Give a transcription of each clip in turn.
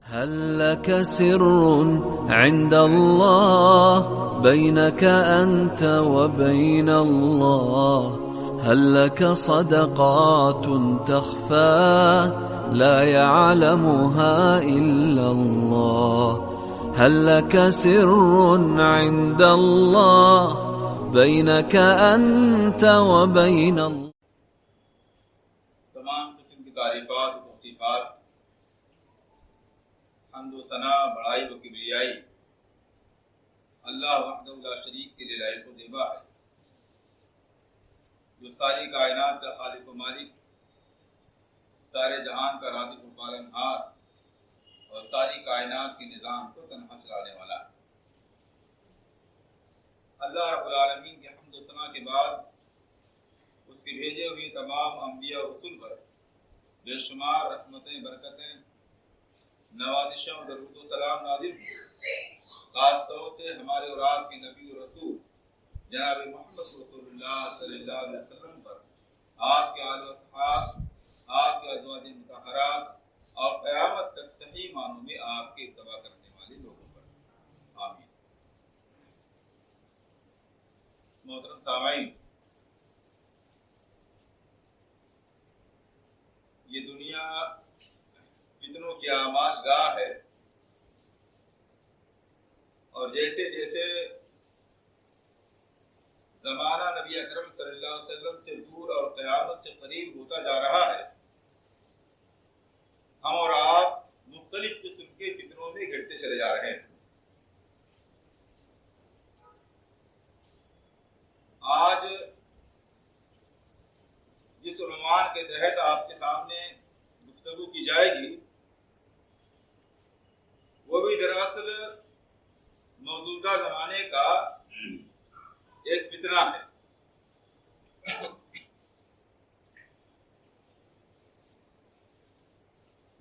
هل لك سر عند الله بينك أنت وبين الله؟ هل لك صدقات تخفى لا يعلمها إلا الله؟ هل لك سر عند الله بينك أنت وبين الله؟ تمام قسم کی تعریفات و توصیفات، حمد و ثنا، بڑائی و کبریائی اللہ وحدہ لا شریک کے لیے لائق و زیبا ہے، جو ساری کائنات کا خالق و مالک، سارے جہان کا رازق و پالنہار اور ساری کائنات کے نظام کو تنہا چلانے والا ہے۔ اللہ رب العالمین کے حمد و ثنا کے بعد اس کے بھیجے ہوئے تمام انبیاء و رسول پر بے شمار رحمتیں، برکتیں، نوازشوں اور درود و سلام نازل ہوں، خاص طور سے ہمارے اور آپ کے نبی و رسول جناب محمد رسول اللہ صلی اللہ علیہ وسلم پر، آپ کے آل و اصحاب، آپ کے ازواج مطہرات اور قیامت تک صحیح معنوں میں آپ کے اتباع کرنے والے لوگوں پر، آمین۔ محترم سامعین، یہ دنیا فتنوں کی آماج گاہ ہے، اور جیسے جیسے زمانہ نبی اکرم صلی اللہ علیہ وسلم سے دور اور قیامت سے قریب ہوتا جا رہا ہے، ہم اور آپ مختلف قسم کے فتنوں میں گھٹتے چلے جا رہے ہیں۔ آج جس عنوان کے تحت آپ کے سامنے گفتگو کی جائے گی وہ بھی دراصل موجودہ زمانے کا ایک فتنہ ہے۔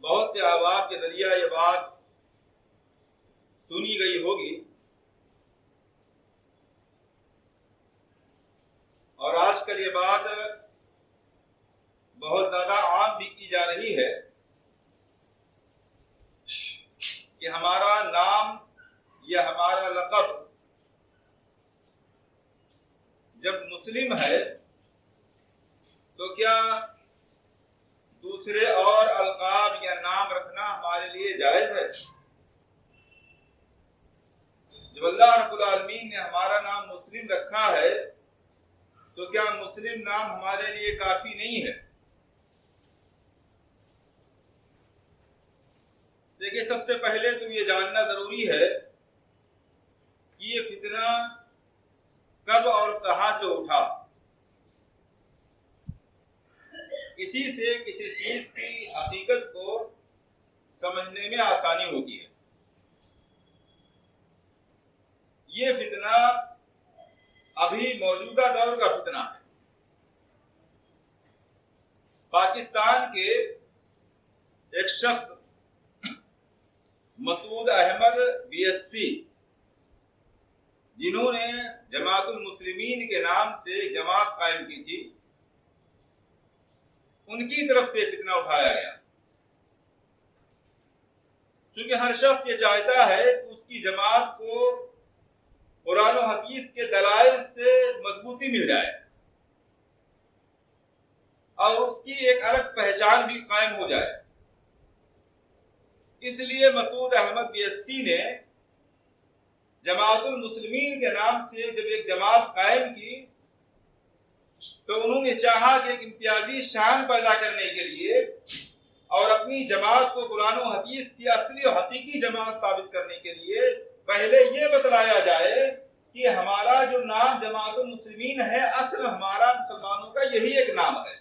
بہت سے احباب کے ذریعہ یہ بات سنی گئی ہوگی، اور آج کل یہ بات بہت زیادہ عام بھی کی جا رہی ہے کہ ہمارا نام یا ہمارا لقب جب مسلم ہے تو کیا دوسرے اور القاب یا نام رکھنا ہمارے لیے جائز ہے؟ جب اللہ رب العالمین نے ہمارا نام مسلم رکھا ہے تو کیا مسلم نام ہمارے لیے کافی نہیں ہے؟ دیکھیے، سب سے پہلے تو یہ جاننا ضروری ہے کہ یہ فتنہ کب اور کہاں سے اٹھا۔ کسی سے کسی چیز کی حقیقت کو سمجھنے میں آسانی ہوتی ہے۔ یہ فتنہ ابھی موجودہ دور کا فتنہ ہے۔ پاکستان کے ایک شخص مسعود احمد BSc، جنہوں نے جماعت المسلمین کے نام سے ایک جماعت قائم کی تھی، ان کی طرف سے فتنہ اٹھایا گیا۔ چونکہ ہر شخص یہ چاہتا ہے کہ اس کی جماعت کو قرآن و حدیث کے دلائل سے مضبوطی مل جائے اور اس کی ایک الگ پہچان بھی قائم ہو جائے۔ اس لیے مسعود احمد BSc نے جماعت المسلمین کے نام سے جب ایک جماعت قائم کی تو انہوں نے چاہا کہ ایک امتیازی شان پیدا کرنے کے لیے اور اپنی جماعت کو قرآن و حدیث کی اصلی و حقیقی جماعت ثابت کرنے کے لیے پہلے یہ بتلایا جائے کہ ہمارا جو نام جماعت المسلمین ہے، اصل ہمارا مسلمانوں کا یہی ایک نام ہے۔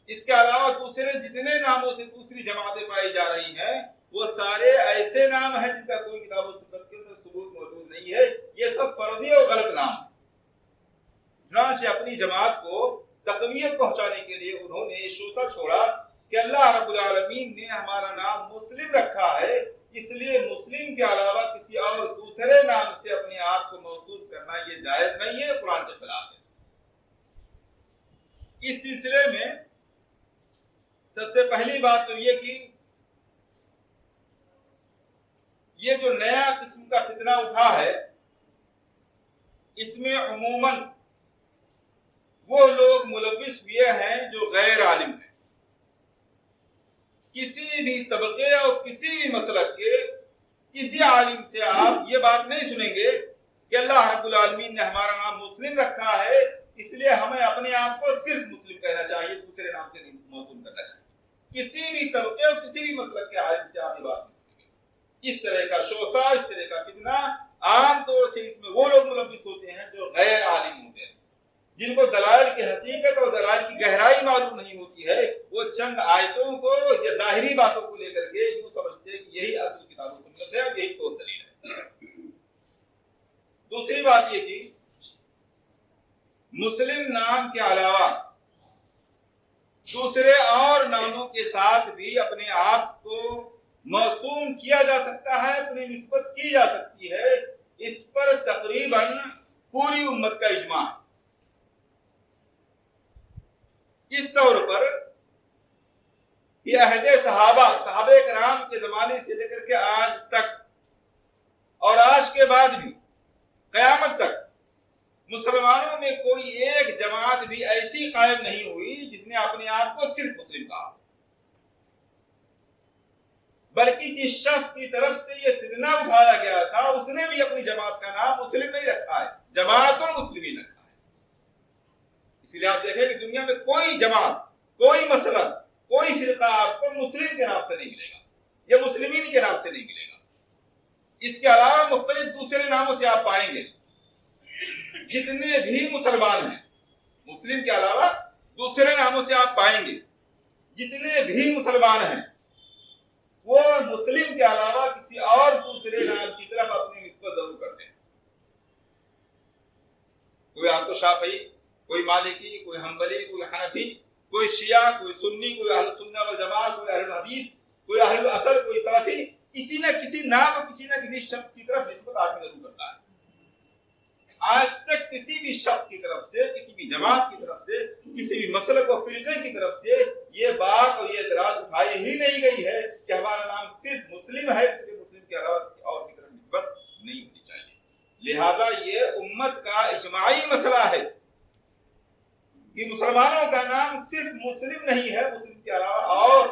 اس کے علاوہ دوسرے جتنے ناموں سے دوسری جماعتیں پائی جا رہی ہیں وہ سارے ایسے نام ہیں جن کا کوئی کتاب و سنت کے اندر ثبوت موجود نہیں ہے۔ یہ سب فرضی اور غلط نام ہیں۔ چنانچہ اپنی جماعت کو تقویت پہنچانے کے لیے انہوں نے یہ شوشہ چھوڑا کہ اللہ رب العالمین نے ہمارا نام مسلم رکھا ہے، اس لیے مسلم کے علاوہ کسی اور دوسرے نام سے اپنے آپ کو موصوف کرنا یہ جائز نہیں ہے، قرآن کے خلاف ہے۔ اس سلسلے میں سب سے پہلی بات تو یہ کہ یہ جو نیا قسم کا فتنہ اٹھا ہے اس میں عموماً وہ لوگ ملوث ہوئے ہیں جو غیر عالم ہیں. کسی بھی طبقے اور کسی بھی مسلک کے کسی عالم سے آپ یہ بات نہیں سنیں گے کہ اللہ رب العالمین نے ہمارا نام مسلم رکھا ہے اس لیے ہمیں اپنے آپ کو صرف مسلم کہنا چاہیے, دوسرے نام سے نہیں موسوم کرنا چاہیے. کسی بھی طبقے اور کسی بھی مسلک کے عالم سے آپ یہ بات نہیں سنیں گے. اس طرح کا شوشہ, اس طرح کا فتنہ عام طور سے اس میں وہ لوگ ملوث ہوتے ہیں جو غیر عالم ہوتے ہیں, جن کو دلائل کی حقیقت اور دلائل کی گہرائی معلوم نہیں ہوتی ہے. وہ چند آیتوں کو یا ظاہری باتوں کو لے کر کے یوں سمجھتے ہیں کہ یہی اصل کتاب و سنت ہے اور یہی ٹھوس دلیل ہے. دوسری بات یہ کہ مسلم نام کے علاوہ دوسرے اور ناموں کے ساتھ بھی اپنے آپ کو موسوم کیا جا سکتا ہے, اپنی نسبت کی جا سکتی ہے. اس پر تقریباً پوری امت کا اجماع ہے. اس طور پر یہ عہد صحابہ کرام کے زمانے سے لے کر کے آج تک اور آج کے بعد بھی قیامت تک مسلمانوں میں کوئی ایک جماعت بھی ایسی قائم نہیں ہوئی جس نے اپنے آپ کو صرف مسلم کہا, بلکہ جس شخص کی طرف سے یہ فتنہ اٹھایا گیا تھا اس نے بھی اپنی جماعت کا نام مسلم نہیں رکھا ہے, جماعت المسلمین رکھا ہے. اس لیے آپ دیکھیں کہ دنیا میں کوئی جماعت, کوئی مسلک, کوئی فرقہ آپ کو مسلم کے نام سے نہیں ملے گا یا مسلمین کے نام سے نہیں ملے گا. اس کے علاوہ مختلف دوسرے ناموں سے آپ پائیں گے. جتنے بھی مسلمان ہیں مسلم کے علاوہ دوسرے ناموں سے آپ پائیں گے. جتنے بھی مسلمان ہیں وہ مسلم کے علاوہ کسی اور دوسرے نام کی طرف اپنی نسبت ضرور کرتے ہیں. کوئی آپ کو شافعی, کوئی مالکی, کوئی حنبلی, کوئی حنفی, کوئی شیعہ, کوئی سنی, کوئی اہل سنت والجماعت, کوئی اہل حدیث, کوئی اہل اثر, کوئی سلفی, کسی نہ کسی نام اور کسی نہ کسی شخص کی طرف نسبت آدمی ضرور کرتا ہے. آج تک کسی بھی شخص کی طرف سے, کسی بھی جماعت کی طرف سے, کسی بھی مسلک و فرقے کی طرف سے یہ بات اور یہ اعتراض اٹھائی ہی نہیں گئی ہے کہ ہمارا نام صرف مسلم ہے, اس لیے مسلم کے علاوہ کسی اور کی طرف نسبت نہیں ہونی چاہیے. لہذا یہ امت کا اجماعی مسئلہ ہے کہ مسلمانوں کا نام صرف مسلم نہیں ہے, مسلم کے علاوہ اور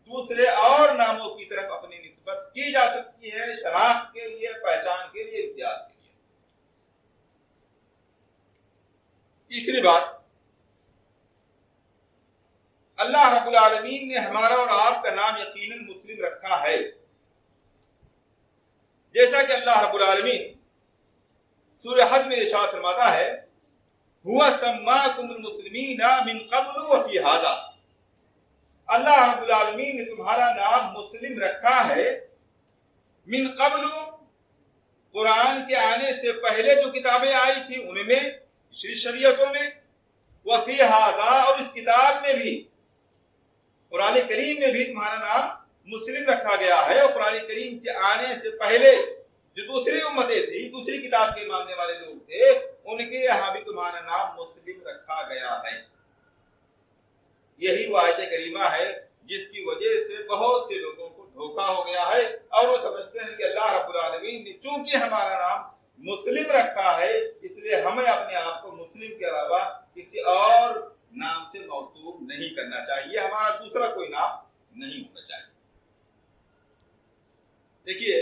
دوسرے اور ناموں کی طرف اپنی نسبت کی جا سکتی ہے, شناخت کے لیے, پہچان کے لیے, امتیاز کے لیے. تیسری بات, اللہ رب العالمین نے ہمارا اور آپ کا نام یقیناً مسلم رکھا ہے. جیسا کہ اللہ رب العالمین سورہ حج میں ارشاد فرماتا ہے هو سماکم المسلمین من قبل وفی ھذا. اللہ رب العالمین نے تمہارا نام مسلم رکھا ہے من قبل, قرآن کے آنے سے پہلے جو کتابیں آئی تھی ان میں, شریعتوں میں, وفی ھذا, اور اس کتاب میں بھی, قرآن کریم میں بھی تمہارا نام مسلم رکھا گیا ہے. اور قرآن کریم کے آنے سے پہلے جو دوسری امتیں تھی, دوسری کتاب کے ماننے والے لوگ تھے, ان کے یہاں بھی تمہارا نام مسلم رکھا گیا ہے. یہی وہ آیت کریمہ ہے جس کی وجہ سے بہت سے لوگوں کو دھوکا ہو گیا ہے اور وہ سمجھتے ہیں کہ اللہ رب العالمین نے چونکہ ہمارا نام مسلم رکھا ہے اس لیے ہمیں اپنے آپ کو مسلم کے علاوہ کسی اور نام سے موصوف نہیں کرنا چاہیے, ہمارا دوسرا کوئی نام نہیں ہونا چاہیے. دیکھیے,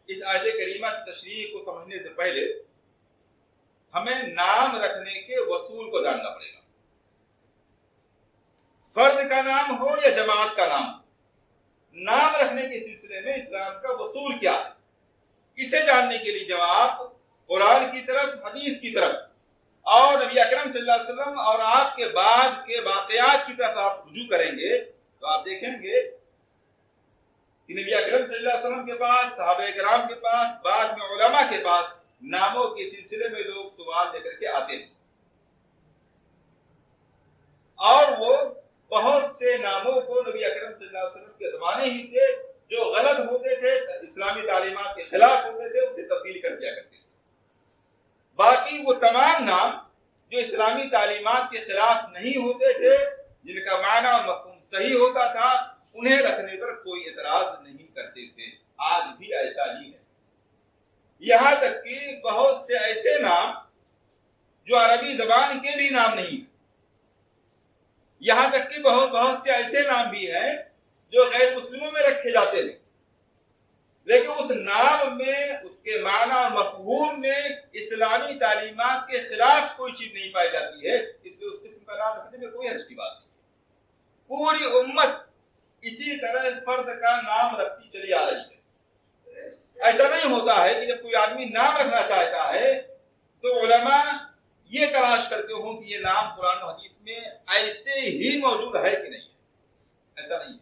اس آیت کریمہ کی تشریح کو سمجھنے سے پہلے ہمیں نام رکھنے کے وصول کو جاننا پڑے گا. فرد کا نام ہو یا جماعت کا نام, نام رکھنے کے سلسلے میں اسلام کا وصول کیا ہے, اسے جاننے کے لیے جواب قرآن کی طرف, حدیث کی طرف اور نبی اکرم صلی اللہ علیہ وسلم اور آپ کے بعد کے واقعات کی طرف آپ رجوع کریں گے تو آپ دیکھیں گے کہ نبی اکرم صلی اللہ علیہ وسلم کے پاس, صحابہ کرام کے پاس, بعد میں علماء کے پاس ناموں کے سلسلے میں لوگ سوال لے کر کے آتے ہیں اور وہ بہت سے ناموں کو نبی اکرم صلی اللہ علیہ وسلم کے زمانے ہی سے جو غلط ہوتے تھے, اسلامی تعلیمات کے خلاف ہوتے تھے, اسے تبدیل کر دیا کرتے تھے. باقی وہ تمام نام جو اسلامی تعلیمات کے خلاف نہیں ہوتے تھے, جن کا معنی اور مفہوم صحیح ہوتا تھا, انہیں رکھنے پر کوئی اعتراض نہیں کرتے تھے. آج بھی ایسا ہی ہے. یہاں تک کہ بہت سے ایسے نام جو عربی زبان کے بھی نام نہیں ہیں، یہاں تک کہ بہت سے ایسے نام بھی ہیں جو غیر مسلموں میں رکھے جاتے ہیں، لیکن اس نام میں، اس کے معنی اور مفہوم میں اسلامی تعلیمات کے خلاف کوئی چیز نہیں پائی جاتی ہے، اس لیے اس قسم کا نام رکھنے میں کوئی حرج کی بات نہیں. پوری امت اسی طرح فرد کا نام رکھتی چلی آ رہی ہے. ایسا نہیں ہوتا ہے کہ جب کوئی آدمی نام رکھنا چاہتا ہے تو علماء یہ تلاش کرتے ہوں کہ یہ نام قرآن و حدیث میں ایسے ہی موجود ہے کہ نہیں ہے. ایسا نہیں ہے.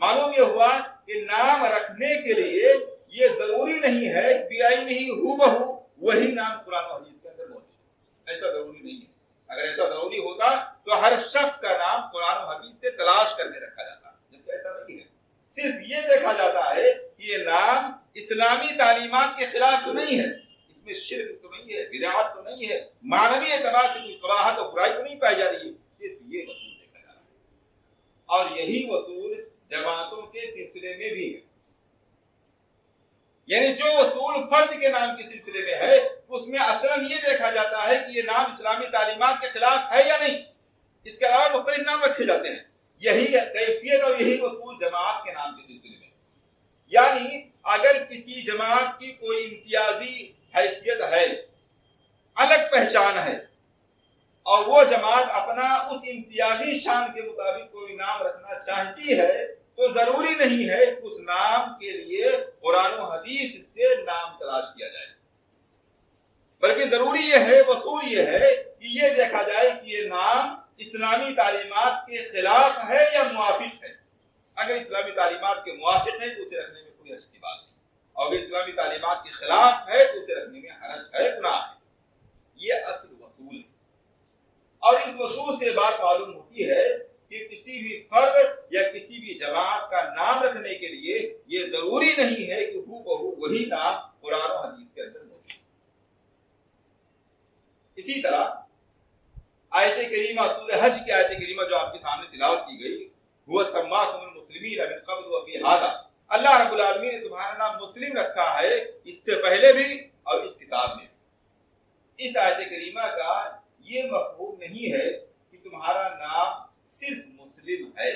معلوم یہ ہوا کہ نام رکھنے کے لیے یہ ضروری نہیں ہے بعینہ ہی ہو بہو وہی نام قرآن و حدیث کے اندر موجود ہے. ایسا ضروری نہیں ہے. اگر ایسا ضروری ہوتا تو ہر شخص کا نام قرآن و حدیث سے تلاش کر کے رکھا جاتا، جبکہ ایسا نہیں ہے. صرف یہ دیکھا جاتا ہے کہ یہ نام اسلامی تعلیمات کے خلاف تو نہیں ہے، اس میں شرک تو نہیں ہے، بدعت تو نہیں ہے، معنوی اعتبار سے کوئی قباحت اور برائی تو نہیں پائی جا رہی ہے. صرف یہ اصول دیکھا جا رہا ہے، اور یہی اصول جماعتوں کے سلسلے میں بھی ہے. یعنی جو اصول فرد کے نام کے سلسلے میں ہے اس میں اصلاً یہ دیکھا جاتا ہے کہ یہ نام اسلامی تعلیمات کے خلاف ہے یا نہیں. اس کے علاوہ مختلف نام رکھے جاتے ہیں. یہی کیفیت اور یہی اصول جماعت کے نام کے سلسلے میں. یعنی اگر کسی جماعت کی کوئی امتیازی حیثیت ہے، الگ پہچان ہے، اور وہ جماعت اپنا اس امتیازی شان کے مطابق کوئی نام رکھنا چاہتی ہے تو ضروری نہیں ہے کہ اس نام کے لیے قرآن و حدیث سے نام تلاش کیا جائے، بلکہ ضروری یہ ہے، اصول یہ ہے کہ یہ دیکھا جائے کہ یہ نام اسلامی تعلیمات کے خلاف ہے یا موافق ہے. اگر اسلامی تعلیمات کے موافق ہے تو اسے رکھنے میں کوئی حرج کی بات نہیں، اور اگر اسلامی تعلیمات کے خلاف ہے تو اسے رکھنے میں حرج ہے، گناہ ہے. یہ اصل اصول ہے. اور اس اصول سے بات معلوم ہوتی ہے کہ کسی بھی فرد یا کسی بھی جماعت کا نام رکھنے کے لیے یہ ضروری نہیں ہے کہ ہو بہو وہی نام قرآن و حدیث کے اندر موجود ہے. اسی طرح آیت کریمہ سورہ حج کی آیت کریمہ جو آپ کے سامنے تلاوت کی گئی، هو سماکم المسلمین من قبل وفی ھذا، اللہ رب العالمین نے تمہارا نام مسلم رکھا ہے اس سے پہلے بھی اور اس کتاب میں. اس آیت کریمہ کا یہ مفہوم نہیں ہے کہ تمہارا نام صرف مسلم ہے،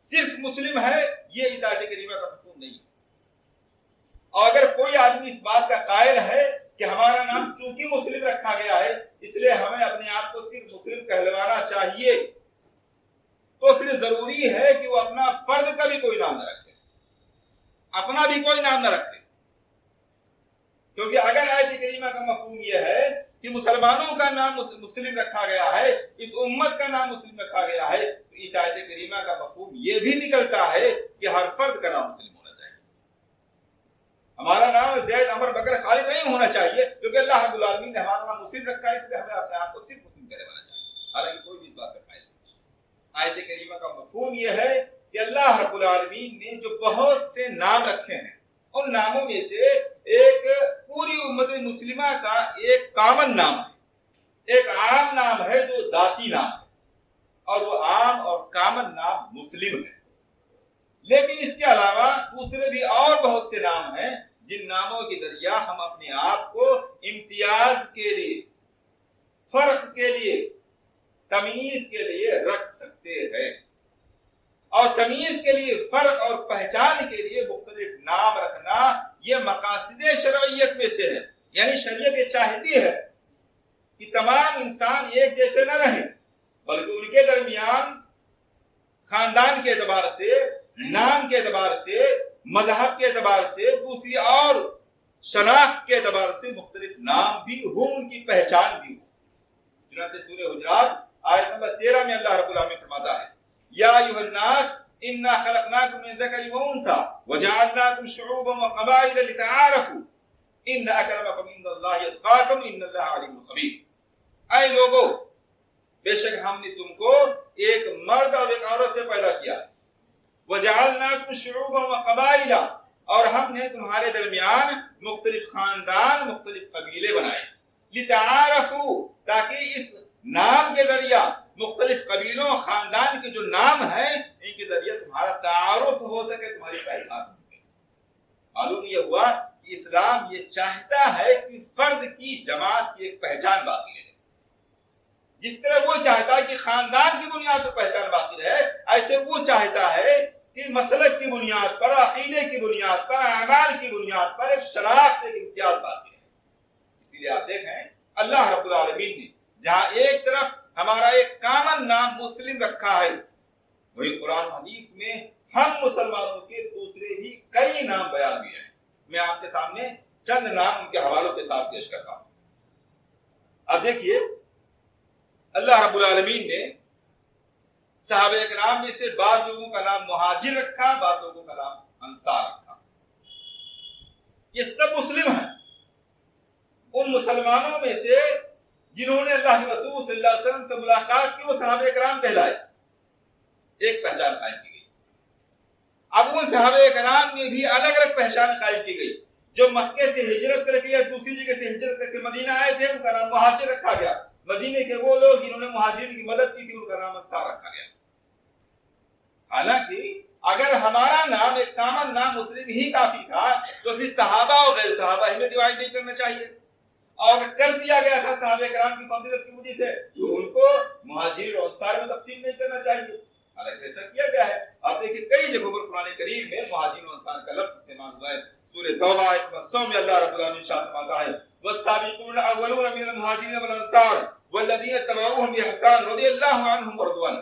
صرف مسلم ہے، یہ اس آیت کریمہ کا مفہوم نہیں ہے. اور اگر کوئی آدمی اس بات کا قائل ہے کہ ہمارا نام چونکہ مسلم رکھا گیا ہے اس لیے ہمیں اپنے آپ کو صرف مسلم کہلوانا چاہیے، تو پھر ضروری ہے کہ وہ اپنا فرد کا بھی کوئی نام نہ رکھے، اپنا بھی کوئی نام نہ رکھے. کیونکہ اگر آیت کریمہ کا مفہوم یہ ہے کہ مسلمانوں کا نام مسلم رکھا گیا ہے، اس امت کا نام مسلم رکھا گیا ہے، تو اس آیت کریمہ کا مفہوم یہ بھی نکلتا ہے کہ ہر فرد کا نام مسلم ہونا چاہیے. ہمارا نام زید عمر بکر خالد نہیں ہونا چاہیے کیونکہ اللہ رب العالمین نے ہمارا نام مسلم رکھا ہے، اس لیے ہمیں اپنے آپ کو صرف مسلم کہلوانا چاہیے، حالانکہ کوئی بھی اس بات کا قائل نہیں. آیت کریمہ کا مفہوم یہ ہے کہ اللہ رب العالمین نے جو بہت سے نام رکھے ہیں ان ناموں میں سے ایک پوری امت مسلمہ کا ایک کامن نام ہے، ایک عام نام ہے جو ذاتی نام ہے، اور وہ عام اور کامن نام مسلم ہے. لیکن اس کے علاوہ دوسرے بھی اور بہت سے نام ہیں جن ناموں کے ذریعہ ہم اپنے آپ کو امتیاز کے لیے، فرق کے لیے، تمیز کے لیے رکھ سکتے ہیں. اور تمیز کے لیے، فرق اور پہچان کے لیے مختلف نام رکھنا یہ مقاصد شرعیت میں سے ہے. یعنی شریعت یہ چاہتی ہے کہ تمام انسان ایک جیسے نہ رہیں، بلکہ ان کے درمیان خاندان کے اعتبار سے، نام کے اعتبار سے، مذہب کے اعتبار سے، دوسری اور شناخت کے اعتبار سے مختلف نام بھی ہوں، ان کی پہچان بھی ہو. چنانچہ سورہ حجرات آیت نمبر 13 میں اللہ رب العالمین فرماتا ہے، یا ایھا الناس انا خلقناکم من ذکر و انثی وجعلناکم شعوبا وقبائل لتعارفوا ان اکرمکم عند اللہ اتقاکم ان اللہ علیم خبیر. اے لوگو، بے شک ہم نے تم کو ایک مرد اور ایک عورت سے پیدا کیا، وجعلناکم شعوبا وقبائل، اور ہم نے تمہارے درمیان مختلف خاندان، مختلف قبیلے بنائے، لتعارفوا، تاکہ اس نام کے ذریعہ مختلف قبیلوں خاندان کے جو نام ہیں ان کے ذریعہ تمہارے تمہارا تعارف ہو سکے، تمہاری پہچان ہو سکے۔ معلوم یہ ہوا کہ اسلام یہ چاہتا ہے کہ فرد کی جماعت کی ایک پہچان باقی رہے۔ جس طرح وہ چاہتا ہے کہ خاندان کی بنیاد پر پہچان باقی رہے، ایسے وہ چاہتا ہے کہ مسلک کی بنیاد پر، عقیدے کی بنیاد پر، اعمال کی بنیاد پر ایک شناخت، ایک امتیاز باقی رہے۔ اسی لیے آپ دیکھیں اللہ رب العالمین نے جہاں ایک طرف ہمارا ایک کامن نام مسلم رکھا ہے، وہی قرآن حدیث میں ہم مسلمانوں کے دوسرے بھی کئی نام بیان ہوئے ہیں۔ میں آپ کے سامنے چند نام ان کے حوالوں کے ساتھ پیش کرتا ہوں۔ اب دیکھیے اللہ رب العالمین نے صحابہ کرام میں سے بعض لوگوں کا نام مہاجر رکھا، بعض لوگوں کا نام انصار رکھا۔ یہ سب مسلم ہیں، ان مسلمانوں میں سے جنہوں نے اللہ کے رسول صلی اللہ علیہ وسلم سے ملاقات کی، وہ صحابہ کرام کہلائے۔ ایک پہچان قائم کی گئی۔ اب ان صحابہ کرام میں بھی الگ الگ پہچان قائم کی گئی۔ جو مکے سے ہجرت کر کے یا دوسری جگہ سے ہجرت کر کے مدینہ آئے تھے، ان کا نام مہاجر رکھا گیا۔ مدینے کے وہ لوگ جنہوں نے مہاجرین کی مدد کی تھی، ان کا نام انصار رکھا گیا۔ حالانکہ اگر ہمارا نام ایک کامن نام مسلم ہی کافی تھا تو پھر صحابہ اور غیر صحابہ ہی میں ڈیوائیڈ نہیں کرنا چاہیے، اور کر دیا گیا تھا صحابہ کرام کی فضیلت کی وجہ سے تو ان کو مہاجرین اور انصار میں تقسیم نہیں کرنا چاہیے، حالانکہ ایسا کیا گیا ہے۔ آپ دیکھیں کئی جگہوں پر قرآن کریم میں مہاجرین اور انصار کا لفظ استعمال ہوا ہے۔ سورہ توبہ آیت نمبر 100 میں اللہ رب العالمین ارشاد فرماتا ہے والسابقون الاولون من المهاجرين والانصار والذین اتبعوهم بإحسان رضی اللہ عنہم ورضوا عنہ،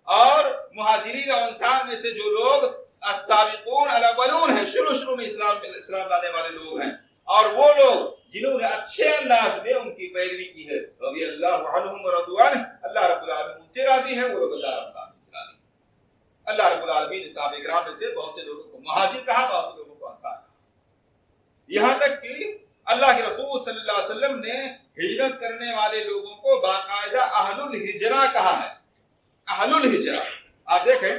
اور مہاجرین اور انصار میں سے جو لوگ السابقون الاولون ہیں، شروع میں اسلام لانے والے لوگ ہیں، اور وہ لوگ جنہوں نے اچھے انداز میں ان کی پیروی کی ہے، رضی اللہ عنہم ورضوا عنہ، اللہ رب العالمین ان سے راضی ہے، وہ لوگ اللہ رب العالمین سے راضی ہیں۔ اللہ رب العالمین نے صحابہ کرام میں سے بہت سے لوگوں کو مہاجر کہا، بہت سے لوگوں کو انصار کہا، یہاں تک کہ اللہ کے رسول صلی اللہ علیہ وسلم نے ہجرت کرنے والے لوگوں کو باقاعدہ اہل الہجرہ کہا ہے۔ اہل الہجرہ آپ دیکھیں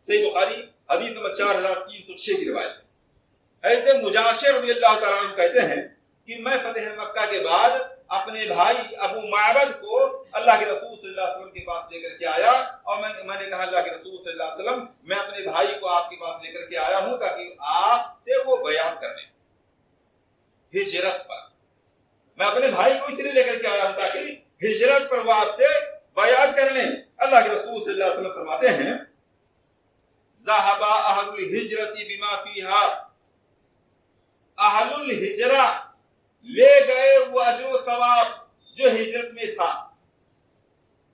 صحیح بخاری حدیث نمبر 4306 کی روایت ہے۔ حضرت مجاشر رضی اللہ تعالیٰ عنہ کہتے ہیں کہ میں فتح مکہ کے بعد اپنے بھائی ابو معبد کو اللہ کے رسول صلی اللہ علیہ وسلم کے پاس لے کر کے آیا، اور میں نے کہا اللہ کے رسول صلی اللہ علیہ وسلم میں اپنے بھائی کو آپ کے پاس لے کر کے آیا ہوں تاکہ آپ سے وہ بیعت کر لیں ہجرت پر۔ میں اپنے بھائی کو اس لیے لے کر کے آیا ہوں تاکہ ہجرت پر وہ آپ سے بیعت کر لیں۔ اللہ کے رسول صلی اللہ علیہ وسلم فرماتے ہیں ذهب اهل الهجرة بما فيها، اہل الہجرہ لے گئے وہ اجر و ثواب جو ہجرت میں تھا۔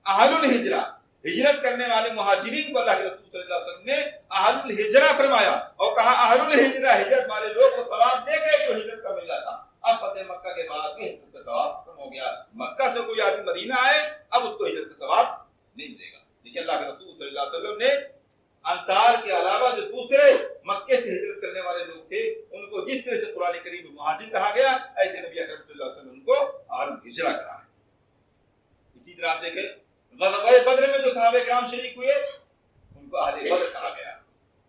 اہل الہجرہ ہجرت کرنے والے مہاجرین کو اللہ کے رسول صلی اللہ علیہ وسلم نے اہل الہجرہ فرمایا اور کہا اہل الہجرہ ہجرت والے لوگ وہ ثواب لے گئے جو ہجرت کا ملا تھا۔ اب فتح مکہ کے بعد میں ہجرت کا ثواب ختم ہو گیا، مکہ سے کوئی آدمی مدینہ آئے اب اس کو ہجرت کا ثواب نہیں ملے گا۔ لیکن اللہ کے رسول صلی اللہ علیہ وسلم نے انصار کے علاوہ جو دوسرے مکے سے ہجرت کرنے والے لوگ تھے ان کو جس طرح سے قرآن کریم میں مہاجر کہا گیا، ایسے نبی اکرم صلی اللہ علیہ وسلم ان کو اہل الہجرہ کہا ہے۔ اسی طرح آپ دیکھیں غزوہ بدر میں جو صحابہ کرام شریک ہوئے ان کو اہل بدر کہا گیا۔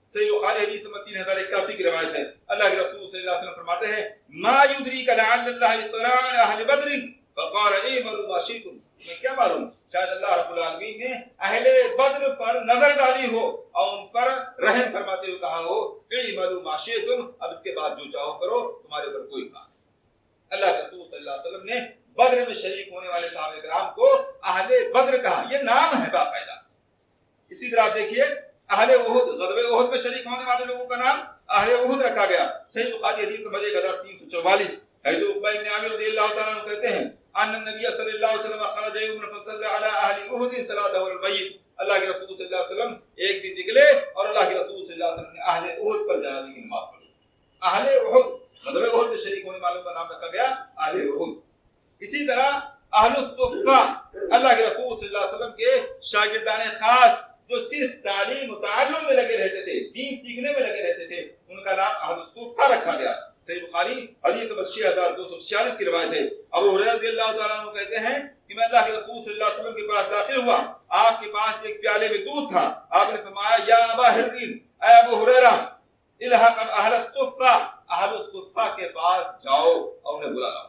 صحیح بخاری حدیث نمبر 3081 کی روایت ہے، اللہ کے رسول صلی اللہ علیہ وسلم فرماتے ہیں ما یدریک لعل اللہ اطلاع علی اہل بدر فقال اعملوا ما شئتم، میں کیا معلوم شاید اللہ رب العالمین نے اہل بدر پر نظر ڈالی ہو اور ان پر رحم فرماتے ہوئے کہا ہو اعملوا ما شئتم، اب اس کے بعد جو چاہو کرو، تمہارے اوپر کوئی بات نہیں۔ اللہ کے رسول صلی اللہ علیہ وسلم نے بدر میں شریک ہونے والے صحابہ کرام کو اہل بدر کہا، یہ نام ہے باقاعدہ۔ اسی طرح دیکھیے اہل احد، غزوہ احد میں شریک ہونے والے لوگوں کا نام اہل احد رکھا گیا۔ صحیح بخاری حدیث نمبر 1344 حضرت عقبہ بن عامر رضی اللہ تعالیٰ عنہ کہتے ہیں ان النبی صلی اللہ علیہ وسلم خرج یوما فصلى على اهل احد صلاته البیت، اللہ کے رسول صلی اللہ علیہ وسلم ایک دن نکلے اور اللہ کے رسول صلی اللہ علیہ وسلم نے اہل احد پر جنازے کی نماز پڑھی۔ اہل احد غزوہ احد میں شریک ہونے والوں کا نام رکھا گیا اہل احد۔ اسی طرح اہل الصفہ، اللہ کے رسول صلی اللہ علیہ وسلم کے شاگردان خاص جو صرف تعلیم و تعلم میں لگے رہتے تھے، دین سیکھنے میں لگے رہتے تھے، ان کا نام اہل الصفہ رکھا گیا۔ صحیح بخاری حدیث نمبر 6246 کی روایت ہے، ابو ہریرہ رضی اللہ تعالیٰ عنہ کہتے ہیں کہ میں اللہ کے رسول صلی اللہ علیہ وسلم کے پاس داخل ہوا، آپ کے پاس ایک پیالے میں دودھ تھا، آپ نے فرمایا یا ابا ہرین، اے ابو ہریرہ الحق اہل الصفہ، اہل الصفہ کے پاس جاؤ اور انہیں بلا لاؤ۔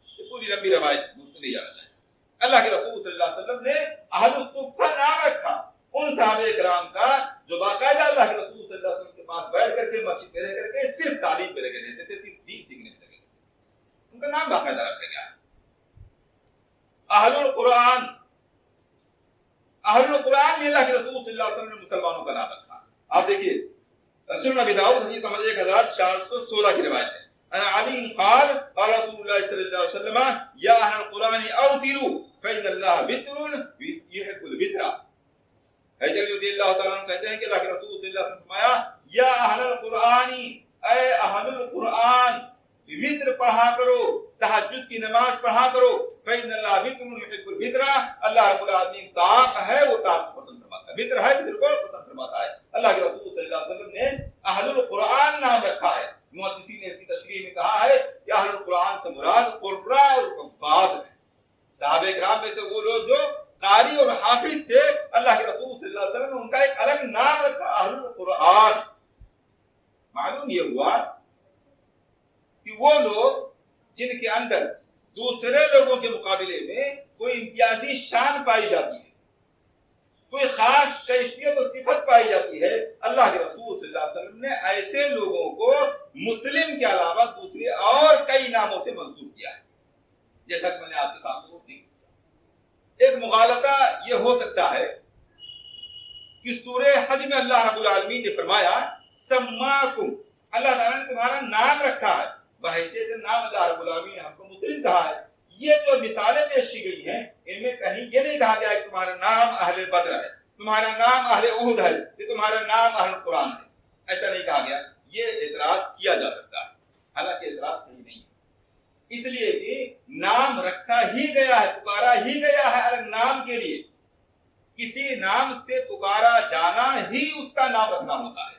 یہ پوری لمبی روایت دوستوں نہیں جانا چاہیے۔ اللہ کے رسول صلی اللہ علیہ وسلم نے اہل الصفہ نام رکھا ان صحابہ کرام کا اہل القرآن میں اللہ کے رسول صلی اللہ علیہ وسلم نے مسلمانوں کا نام رکھا. آپ دیکھیے سنن ابی داؤد حدیث نمبر 1416 کی روایت ہے. انا علی قال قال رسول اللہ صلی اللہ علیہ وسلم یا اہل القرآن اوتروا فإن اللہ وتر يحب الوتر. حضرت رضی اللہ تعالیٰ عنہ کہتے ہیں کہ اللہ کے رسول صلی اللہ علیہ وسلم نے فرمایا یا اہل القرآن، اے اہل القرآن، وتر پڑھا کرو، تہجد کی نماز پڑھا کرو. فإن اللہ وتر يحب الوتر، اللہ رب العالمین طاق ہے، وہ طاق کو پسند فرماتا ہے. وتر ہے، وتر کو پسند فرماتا ہے. اللہ کے رسول صلی اللہ علیہ وسلم نے اہل القرآن نام رکھا ہے. محدثین نے اس کی تشریح میں کہا ہے کہ اہل القرآن سے مراد قراء اور حفاظ ہیں. صحابہ کرام میں سے وہ لوگ جو قاری اور حافظ تھے، اللہ کے رسول صلی اللہ علیہ وسلم نے ان کا ایک الگ نام رکھا، اہل القرآن. معلوم یہ ہوا کہ وہ لوگ جن کے اندر دوسرے لوگوں کے مقابلے میں کوئی امتیازی شان پائی جاتی ہے، کوئی خاص کیفیت و صفت پائی جاتی ہے، اللہ کے رسول صلی اللہ علیہ وسلم نے ایسے لوگوں کو مسلم کے علاوہ دوسرے اور کئی ناموں سے منسوب کیا ہے. جیسا کہ میں نے آپ کے سامنے وہ ذکر. ایک مغالطہ یہ ہو سکتا ہے کہ سورہ حج میں اللہ رب العالمین نے فرمایا سماکم، اللہ تعالیٰ نے تمہارا نام رکھا ہے، بحیثیت نام اللہ رب العالمین نے ہم کو مسلم کہا ہے. یہ جو مثالیں پیش کی گئی ہیں ان میں کہیں یہ نہیں کہا گیا کہ تمہارا نام اہل بدر ہے، تمہارا نام اہل احد ہے، کہ تمہارا نام اہل قرآن ہے. ایسا نہیں کہا گیا. یہ اعتراض کیا جا سکتا ہے، حالانکہ اعتراض صحیح نہیں ہے، اس لیے کہ نام رکھا ہی گیا ہے، پکارا ہی گیا ہے الگ نام کے لیے. کسی نام سے پکارا جانا ہی اس کا نام رکھنا ہوتا ہے.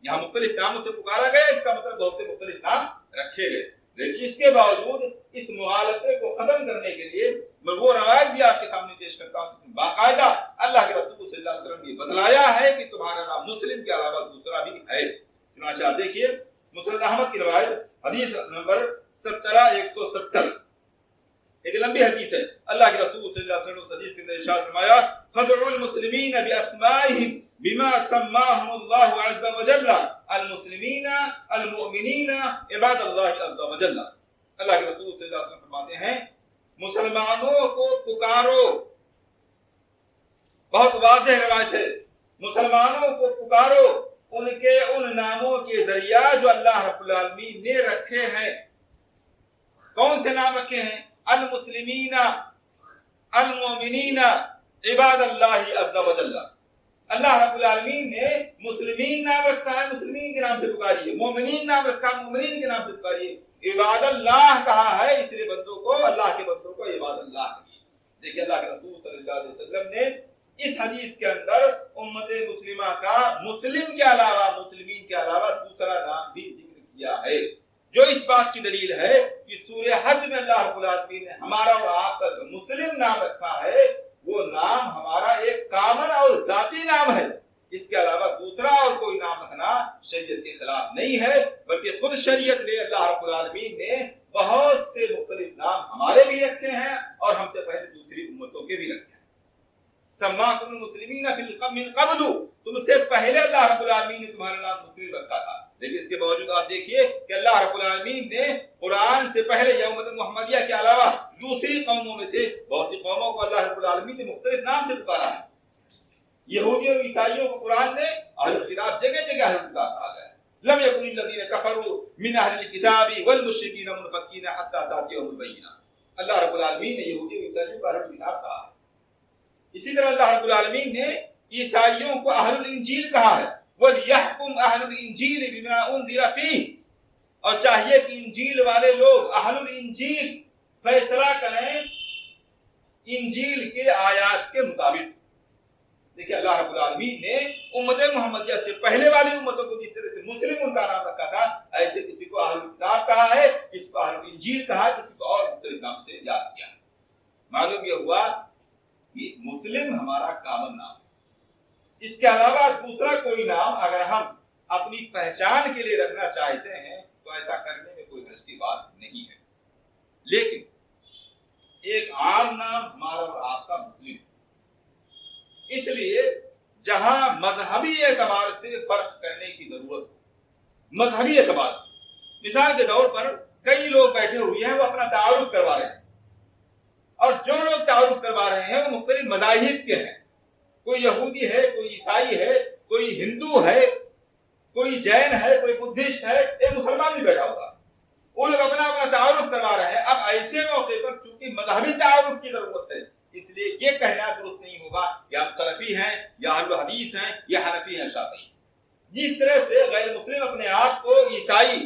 یہاں مختلف ناموں سے پکارا گیا، اس کا مطلب بہت سے مختلف نام رکھے گئے. لیکن اس کے باوجود اس مغالطے کو ختم کرنے کے لیے میں وہ روایت بھی آپ کے سامنے پیش کرتا ہوں. باقاعدہ اللہ کے رسول صلی اللہ علیہ وسلم نے بتلایا ہے کہ تمہارا نام مسلم کے علاوہ دوسرا بھی ہے. چنانچہ آپ دیکھیے مسند احمد کی روایت حدیث نمبر 17170، ایک لمبی حدیث ہے. اللہ کے رسول صلی اللہ علیہ وسلم نے حدیث کے اندر ارشاد فرمایا فدعوا المسلمین باسمائهم بما سماهم الله عز وجل المسلمین المؤمنین عباد اللہ عز وجل. اللہ کے رسول صلی اللہ علیہ وسلم فرماتے ہیں مسلمانوں کو پکارو. بہت واضح روایت ہے، مسلمانوں کو پکارو ان کے ان ناموں کے ذریعہ جو اللہ رب العالمین نے رکھے ہیں. کون سے نام رکھے ہیں؟ المسلمین المؤمنین عباد اللہ عز وجل. اللہ رب العالمین نے مسلمین نام رکھا ہے، مسلمین کے نام سے پکاریے. مومنین نام رکھا ہے، مومنین کے نام سے پکاریے. عباد اللہ کہا ہے، اس لیے بندوں کو، اللہ کے بندوں کو عباد اللہ کہیے. دیکھیے اللہ کے رسول صلی اللہ علیہ وسلم نے اس حدیث کے اندر امت مسلمہ کا مسلم کے علاوہ، مسلمین کے علاوہ دوسرا نام بھی ذکر کیا ہے، جو اس بات کی دلیل ہے کہ سورہ حج میں اللہ رب العالمین نے ہمارا اور آپ کا جو مسلم نام رکھا ہے وہ نام ہمارا ایک کامن اور ذاتی نام ہے. اس کے علاوہ دوسرا اور کوئی نام رکھنا شریعت کے خلاف نہیں ہے، بلکہ خود شریعت نے، اللہ رب العالمین نے بہت سے مختلف نام ہمارے بھی رکھے ہیں اور ہم سے پہلے دوسری امتوں کے بھی رکھے ہیں. سماکم المسلمین من قبل، تم سے پہلے اللہ رب العالمین نے تمہارا نام مسلم رکھا تھا. لیکن اس کے باوجود آپ دیکھیے کہ اللہ رب العالمین نے قرآن سے پہلے یا امت محمدیہ کے علاوہ دوسری قوموں میں سے بہت سی قوموں کو اللہ رب العالمین نے مختلف نام سے پکارا ہے. یہودیوں اور عیسائیوں کو قرآن نے اہل کتاب جگہ جگہ اہل کتاب کہا گیا ہے. لم یکن الذین کفروا من اہل الکتاب والمشرکین منفکین حتی تأتیہم البینہ. اللہ رب العالمین نے یہودیوں اور عیسائیوں کو اہل کتاب کہا ہے. اسی طرح اللہ رب العالمین نے عیسائیوں کو اہل الانجیل کہا ہے. وَلْيَحْكُمْ أَهْلُ الْإِنْجِيلِ بِمَا أُنْزِلَ فِيهِ، اور چاہیے کہ انجیل والے لوگ اہل الانجیل فیصلہ کریں انجیل کے آیات کے مطابق. دیکھیں اللہ رب العالمین نے امت محمدیہ سے پہلے والی امتوں کو جس طرح سے مسلم ان کا نام رکھا تھا، ایسے کسی کو اہل کتاب کہا ہے، کسی کو اہل انجیل کہا، کسی کو اور مختلف نام سے یاد کیا. معلوم یہ ہوا کہ مسلم ہمارا کامن نام ہے. اس کے علاوہ دوسرا کوئی نام اگر ہم اپنی پہچان کے لیے رکھنا چاہتے ہیں تو ایسا کرنے میں کوئی حرج کی بات نہیں ہے. لیکن ایک عام نام ہمارا اور آپ کا مسلم، اس لیے جہاں مذہبی اعتبار سے فرق کرنے کی ضرورت ہو، مذہبی اعتبار سے، مثال کے طور پر کئی لوگ بیٹھے ہوئے ہیں، وہ اپنا تعارف کروا رہے ہیں اور جو لوگ تعارف کروا رہے ہیں وہ مختلف مذاہب کے ہیں. کوئی یہودی ہے, کوئی عیسائی ہے, کوئی ہندو ہے, کوئی جین ہے, کوئی بدھسٹ ہے, ایک مسلمان بھی بیٹھا ہوگا. وہ لوگ اپنا اپنا تعارف کروا رہے ہیں. اب ایسے موقع پر چونکہ مذہبی تعارف کی ضرورت ہے, اس لیے یہ کہنا درست نہیں ہوگا کہ ہم سلفی ہیں یا اہل حدیث ہیں یا حنفی ہیں شافعی. جس طرح سے غیر مسلم اپنے آپ کو عیسائی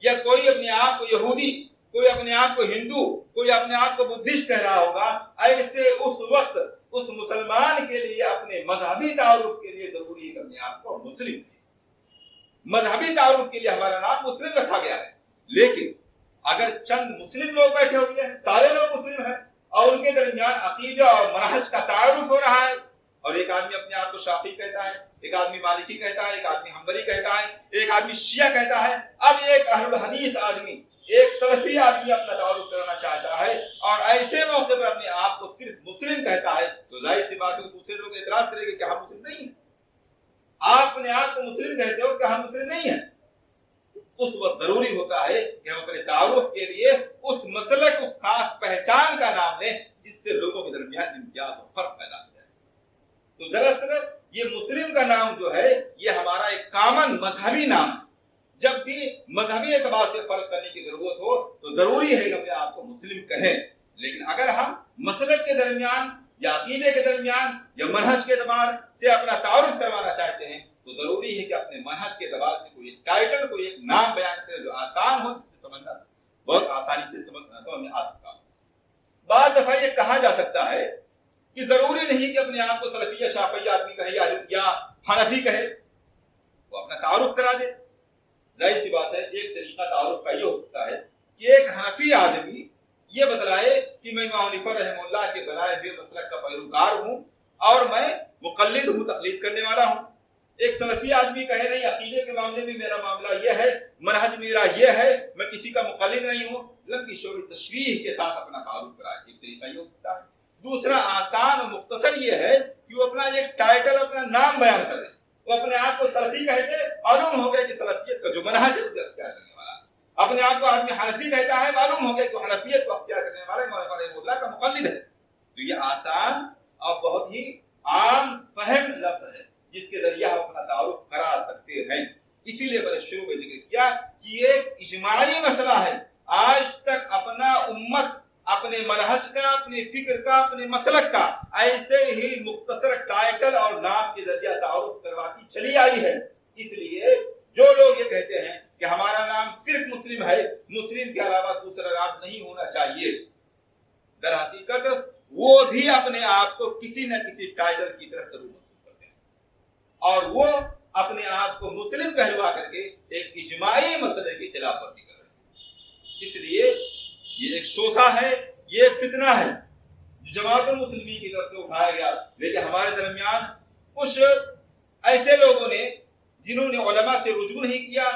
یا کوئی اپنے آپ کو یہودی, کوئی اپنے آپ کو ہندو, کوئی اپنے آپ کو بدھسٹ کہہ رہا ہوگا, ایسے اس وقت اس مسلمان کے لیے اپنے مذہبی تعارف کے لیے ضروری ہے کہ اپنے آپ کو مسلم. مذہبی تعارف کے لیے ہمارا نام مسلم رکھا گیا ہے. لیکن اگر چند مسلم لوگ بیٹھے ہوئے ہیں, سارے لوگ مسلم ہیں, اور ان کے درمیان عقیدہ اور منہج کا تعارف ہو رہا ہے, اور ایک آدمی اپنے آپ کو شافعی کہتا ہے, ایک آدمی مالکی کہتا ہے, ایک آدمی حنبلی کہتا ہے, ایک آدمی شیعہ کہتا ہے, اب ایک اہل حدیث آدمی, ایک سلفی آدمی اپنا تعارف کرانا چاہتا ہے اور ایسے موقع پر اپنے آپ کو صرف مسلم کہتا ہے, تو ظاہر سی بات ہے دوسرے لوگ اعتراض کریں گے کہ ہم مسلم نہیں ہیں. آپ اپنے آپ کو مسلم کہتے ہو کہ ہم مسلم نہیں ہیں. اس وقت ضروری ہوتا ہے کہ ہم اپنے تعارف کے لیے اس مسلک, اس خاص پہچان کا نام لیں جس سے لوگوں کے درمیان امتیاز اور فرق پیدا ہو جائے. تو دراصل یہ مسلم کا نام جو ہے یہ ہمارا ایک کامن مذہبی نام ہے. جب بھی مذہبی اعتبار سے فرق کرنے کی ضرورت ہو تو ضروری ہے کہ اپنے آپ کو مسلم کہیں. لیکن اگر ہم مسلک کے درمیان یا عقیدے کے درمیان یا منہج کے اعتبار سے اپنا تعارف کروانا چاہتے ہیں تو ضروری ہے کہ اپنے منہج کے اعتبار سے کوئی ٹائٹل, کوئی ایک نام بیان کرے جو آسان ہو, جس سے سمجھنا بہت آسانی سے سمجھ میں آ سکتا ہو. بعض دفعہ یہ کہا جا سکتا ہے کہ ضروری نہیں کہ اپنے آپ کو سلفی یا شافعی آدمی کہے یا حنفی کہے, وہ اپنا تعارف کرا دے. ظاہر سی بات ہے ایک طریقہ تعارف کا یہ ہو سکتا ہے کہ ایک حنفی آدمی یہ بتلائے کہ میں امام حنیفہ رحمہ اللہ کے بنائے ہوئے مسلک کا پیروکار ہوں اور میں مقلد ہوں, تقلید کرنے والا ہوں. ایک سلفی آدمی کہے نہیں, عقیدے کے معاملے میں میرا معاملہ یہ ہے, منہج میرا یہ ہے, میں کسی کا مقلد نہیں ہوں. لمبی چوڑی تشریح کے ساتھ اپنا تعارف کرائے, ایک طریقہ یہ ہو سکتا ہے. دوسرا آسان اور مختصر یہ ہے کہ وہ اپنا ایک ٹائٹل, اپنا نام بیان کرے. وہ اپنے آپ کو سلفی کہتے, معلوم ہو گیا کہ سلفیت کا جو منہج ہے اسے اختیار کرنے والا. اپنے آپ کو آدمی حنفی کہتا ہے, معلوم ہو گیا کہ حنفیت کو اختیار کرنے والا امام رحمہ اللہ کا مقلد ہے. تو یہ آسان اور بہت ہی عام فہم لفظ ہے جس کے ذریعے ہم اپنا تعارف کرا سکتے ہیں. اسی لیے میں نے شروع میں ذکر کیا کہ یہ ایک اجماعی مسئلہ ہے. آج تک اپنا امت اپنے منہج کا, اپنے فکر کا, اپنے مسلک کا ایسے ہی مختصر ٹائٹل اور نام کے ذریعے تعارف کرواتی چلی آئی ہے. اس لیے جو لوگ یہ کہتے ہیں کہ ہمارا نام صرف مسلم ہے, مسلم کے علاوہ دوسرا نام نہیں ہونا چاہیے, در حقیقت وہ بھی اپنے آپ کو کسی نہ کسی ٹائٹل کی طرف ضرور محسوس کرتے ہیں اور وہ اپنے آپ کو مسلم کہلوا کر کے ایک اجماعی مسئلے کی خلاف ورزی کر رہے ہیں. اس لیے یہ ایک شوشہ ہے, یہ ایک فتنہ ہے جو جماعت المسلمین کی طرف سے اٹھایا گیا. لیکن ہمارے درمیان کچھ ایسے لوگوں نے جنہوں نے علماء سے رجوع نہیں کیا,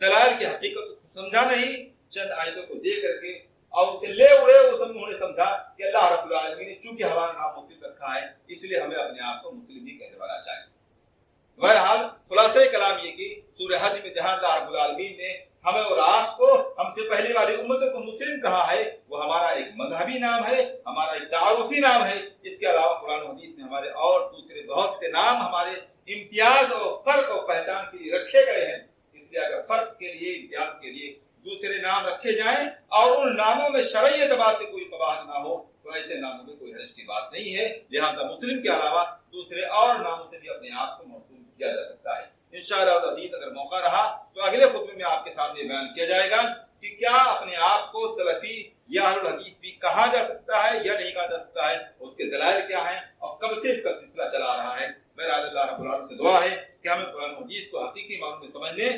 دلائل کی حقیقت کو سمجھا نہیں, چند آیتوں کو دے کر کے اور اسے لے اڑے, انہوں نے سمجھا کہ اللہ رب العالمین نے چونکہ ہمارا نام مسلم رکھا ہے اس لیے ہمیں اپنے آپ کو مسلم ہی کہنے والا چاہیے. بہرحال خلاصہ کلام یہ کہ سورہ حج میں جہاں اللہ رب العالمین نے ہمیں اور آپ کو, ہم سے پہلے والی امتوں کو مسلم کہا ہے, وہ ہمارا ایک مذہبی نام ہے, ہمارا ایک تعارفی نام ہے. اس کے علاوہ قرآن و حدیث میں ہمارے اور دوسرے بہت سے نام ہمارے امتیاز اور فرق اور پہچان کے لیے رکھے گئے ہیں. اس لیے اگر فرق کے لیے, امتیاز کے لیے دوسرے نام رکھے جائیں اور ان ناموں میں شرعی اعتبار سے کوئی قباحت نہ ہو تو ایسے ناموں میں کوئی حرج کی بات نہیں ہے. لہذا مسلم کے علاوہ دوسرے اور ناموں سے بھی اپنے آپ کو موسوم کیا جا سکتا ہے. انشاءاللہ عزیز اگر موقع رہا تو اگلے خطبے میں آپ کے سامنے بیان کیا جائے گا کہ کیا اپنے آپ کو سلفی یا اہل الحدیث بھی کہا جا سکتا ہے یا نہیں کہا جا سکتا ہے, اس کے دلائل کیا ہیں اور کب سے اس کا سلسلہ چلا رہا ہے. میرا اللہ رب العالمین سے دعا ہے کہ ہمیں قرآن و حدیث کو حقیقی معنوں میں سمجھنے